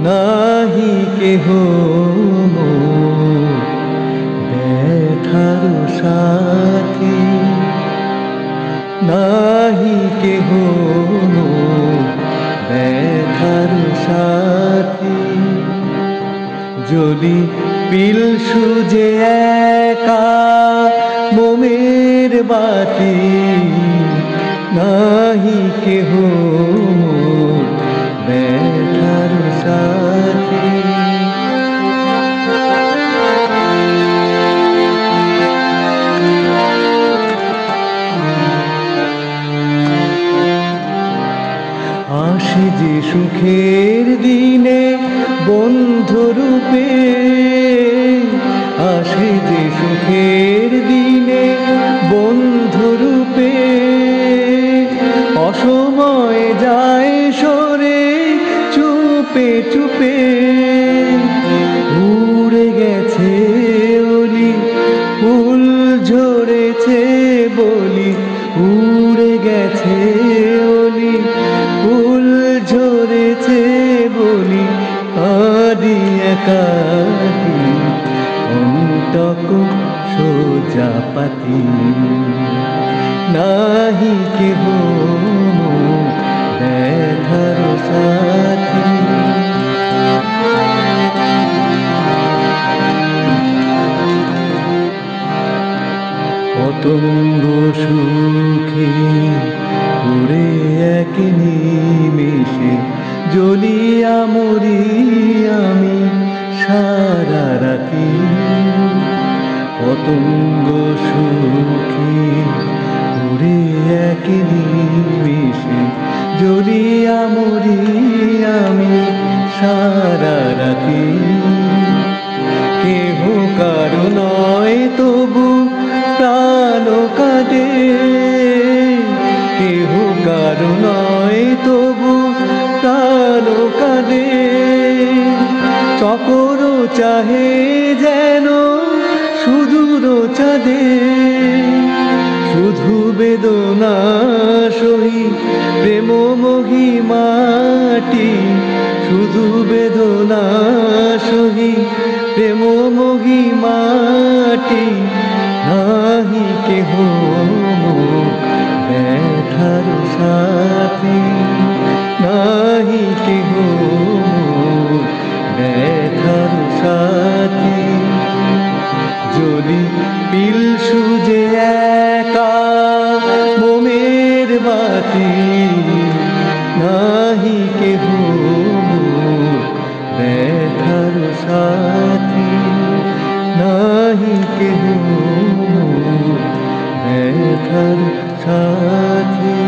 নাহি কেহ মোর ব্যথার সাথী, নাহি কেহ মোর ব্যথার সাথী। যদি পিল সুজে একা মোমের বাতি, নাহি কেহ মোর ব্যথার সাথী। আসে যে সুখের দিনে বন্ধুরূপে, আসে যে সুখের দিনে বন্ধুরূপে, অসময়ে যায় সরে চুপে চুপে। উড়ে গেছে অলি ফুল ঝরেছে বলি, উড়ে গেছে অলি ফুল ঝরেছে বলি, কাঁদি একাকী অন্তক সোজা পাতি। নাহি কেহ মোর ব্যথার সাথী। পতঙ্গ সুখে পুরে এক নিমেষে জ্বলিয়া মরি আমি সারা রাতি। পতঙ্গ সুখে পুরে এক নিমেষে জ্বলিয়া মরি আমি সারা রাতি। কেহ কারো নয় তবু প্রাণ কাঁদে, কেহ কারো নয় তবু প্রাণ কাঁদে। চকর চাহে যেন সুদূর চাঁদে, শুধু বেদনা সহি প্রেম মহিমাটি, শুধু বেদনা সহি প্রেম মহিমাটি। নাহি কেহ মোর ব্যথার সাথী, নাহি কেহ মোর ব্যথার সাথী। যদি পিল সুজে একা মোমের বাতি, নাহি কেহ মোর ব্যথার সাথী, নাহি কেহ মোর ব্যথার সাথী।